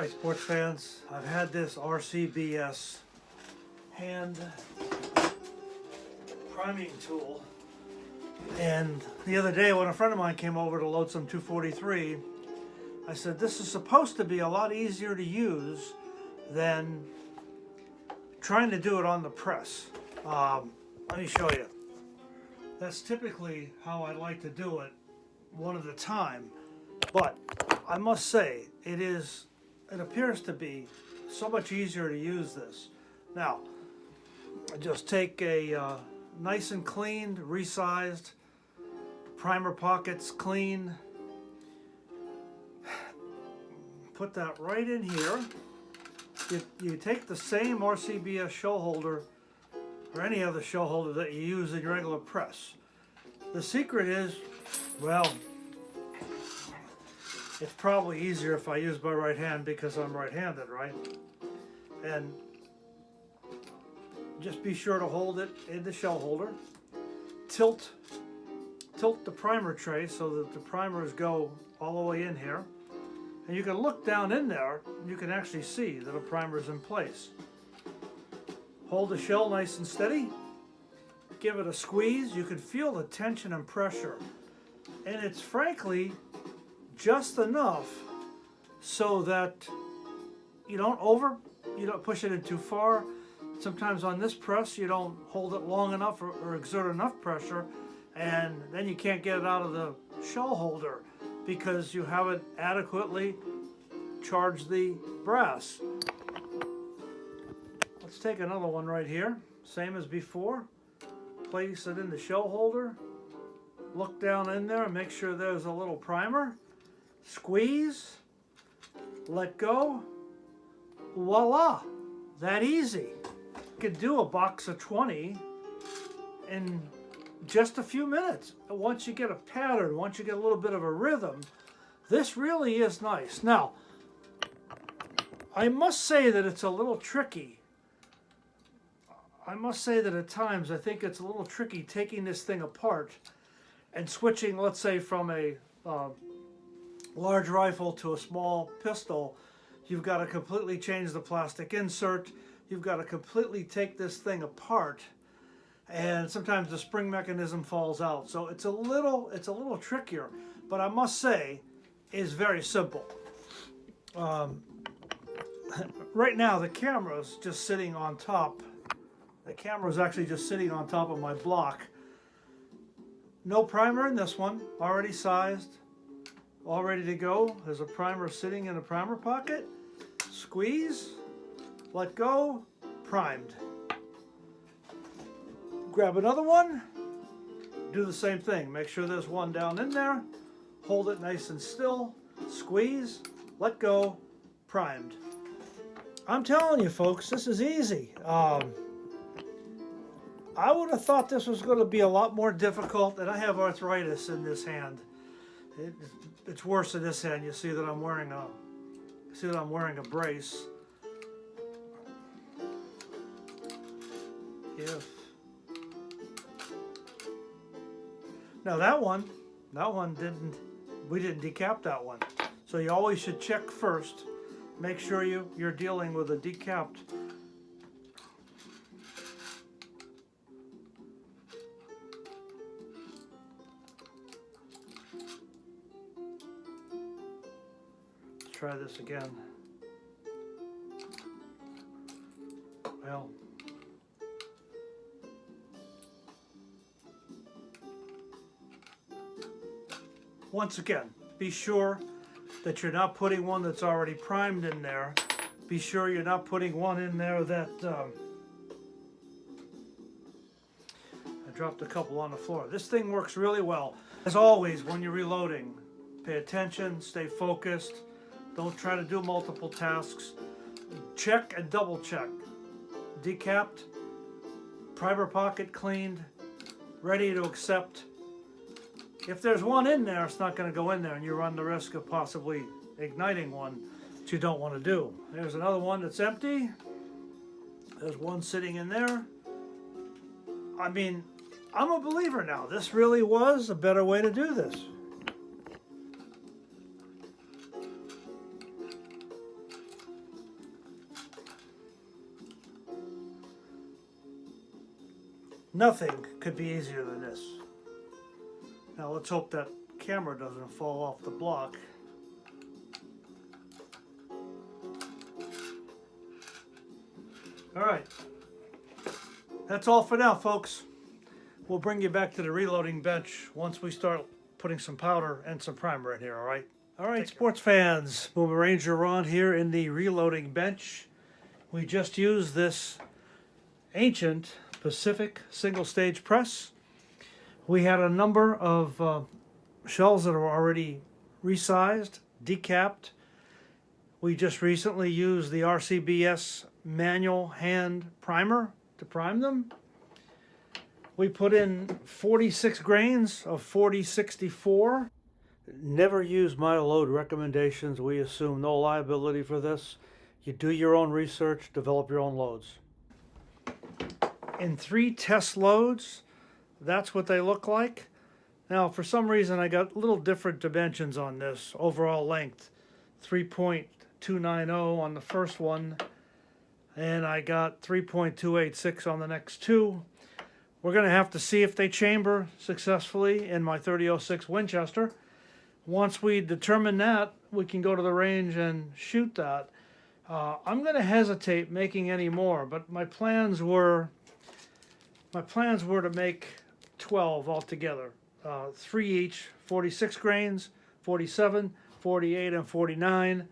Alright, sports fans, I've had this RCBS hand priming tool, and the other day when a friend of mine came over to load some 243, I said this is supposed to be a lot easier to use than trying to do it on the press. Let me show you. That's typically how I like to do it, one at a time, but I must say it appears to be so much easier to use this. Now, I just take a nice and cleaned, resized, primer pockets clean, put that right in here. You take the same RCBS show holder or any other show holder that you use in your regular press. The secret is, well, it's probably easier if I use my right hand because I'm right-handed, right? And just be sure to hold it in the shell holder. Tilt the primer tray so that the primers go all the way in here. And you can look down in there, and you can actually see that a primer is in place. Hold the shell nice and steady. Give it a squeeze. You can feel the tension and pressure. And it's frankly just enough so that you don't push it in too far. Sometimes on this press you don't hold it long enough or exert enough pressure, and then you can't get it out of the shell holder because you haven't adequately charged the brass. Let's take another one right here, same as before. Place it in the shell holder, look down in there and make sure there's a little primer. Squeeze, let go, voila, that easy. You could do a box of 20 in just a few minutes. Once you get a pattern, once you get a little bit of a rhythm, this really is nice. Now, I must say that it's a little tricky. I must say that at times I think it's a little tricky taking this thing apart and switching, let's say, from a large rifle to a small pistol. You've got to completely change the plastic insert. You've got to completely take this thing apart, and sometimes the spring mechanism falls out. So it's a little trickier, but I must say it's very simple. Right now the camera's just sitting on top. The camera's actually just sitting on top of my block. No primer in this one, already sized, all ready to go. There's a primer sitting in a primer pocket. Squeeze, let go, primed. Grab another one, do the same thing. Make sure there's one down in there. Hold it nice and still, squeeze, let go, primed. I'm telling you folks, this is easy. I would have thought this was going to be a lot more difficult, and I have arthritis in this hand. It's worse in this hand. You see that I'm wearing a brace. Now that one we didn't decap that one. So you always should check first. Make sure you're dealing with a decapped. Let's try this again. Well, once again, be sure that you're not putting one that's already primed in there. Be sure you're not putting one in there that I dropped a couple on the floor. This thing works really well. As always, when you're reloading, pay attention, stay focused. Don't try to do multiple tasks. Check and double check. Decapped, primer pocket cleaned, ready to accept. If there's one in there, it's not going to go in there, and you run the risk of possibly igniting one that you don't want to do. There's another one that's empty. There's one sitting in there. I mean, I'm a believer now. This really was a better way to do this. Nothing could be easier than this. Now let's hope that camera doesn't fall off the block. All right, that's all for now, folks. We'll bring you back to the reloading bench once we start putting some powder and some primer in here, all right? All right, sports fans, Boomer Ranger Ron here in the reloading bench. We just used this ancient Pacific single stage press. We had a number of shells that are already resized, decapped. We just recently used the RCBS manual hand primer to prime them. We put in 46 grains of 4064. Never use my load recommendations. We assume no liability for this. You do your own research, develop your own loads. In 3 test loads, that's what they look like. Now, for some reason, I got little different dimensions on this. Overall length, 3.290 on the first one, and I got 3.286 on the next 2. We're going to have to see if they chamber successfully in my 30-06 Winchester. Once we determine that, we can go to the range and shoot that. I'm going to hesitate making any more, but my plans were to make 12 altogether. 3 each, 46 grains, 47, 48, and 49.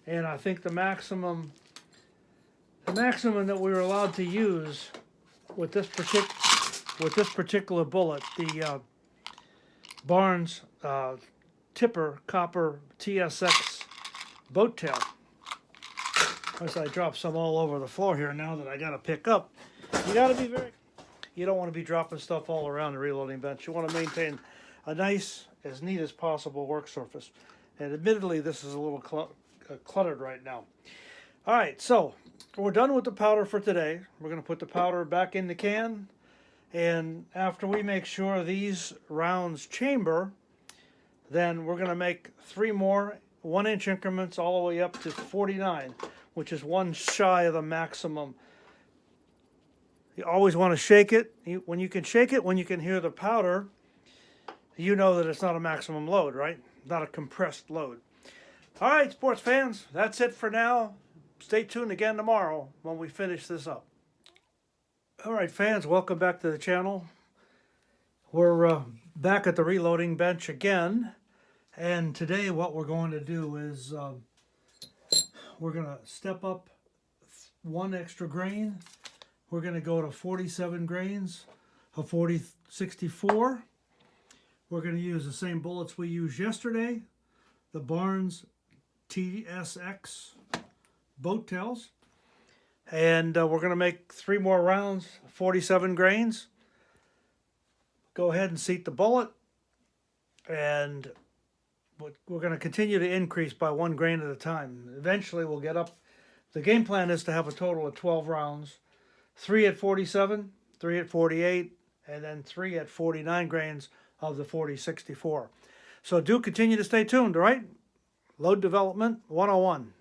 And I think the maximum that we were allowed to use with this particular bullet, the Barnes Tipper Copper TSX boat tail. As I drop some all over the floor here now that I got to pick up. You got to be you don't want to be dropping stuff all around the reloading bench. You want to maintain a nice, as neat as possible work surface. And admittedly, this is a little cluttered right now. All right, so we're done with the powder for today. We're going to put the powder back in the can. And after we make sure these rounds chamber, then we're going to make 3 more 1-inch increments all the way up to 49, which is 1 shy of the maximum. You always want to shake it. When you can shake it, when you can hear the powder, you know that it's not a maximum load, right? Not a compressed load. All right, sports fans, that's it for now. Stay tuned again tomorrow when we finish this up. All right, fans, welcome back to the channel. We're back at the reloading bench again. And today what we're going to do is we're going to step up 1 extra grain. We're going to go to 47 grains of 4064. We're going to use the same bullets we used yesterday, the Barnes TTSX boat tails. And we're going to make 3 more rounds, 47 grains. Go ahead and seat the bullet. And we're going to continue to increase by 1 grain at a time. Eventually we'll get up. The game plan is to have a total of 12 rounds. 3 at 47, 3 at 48, and then 3 at 49 grains of the 4064. So do continue to stay tuned, all right? Load Development 101.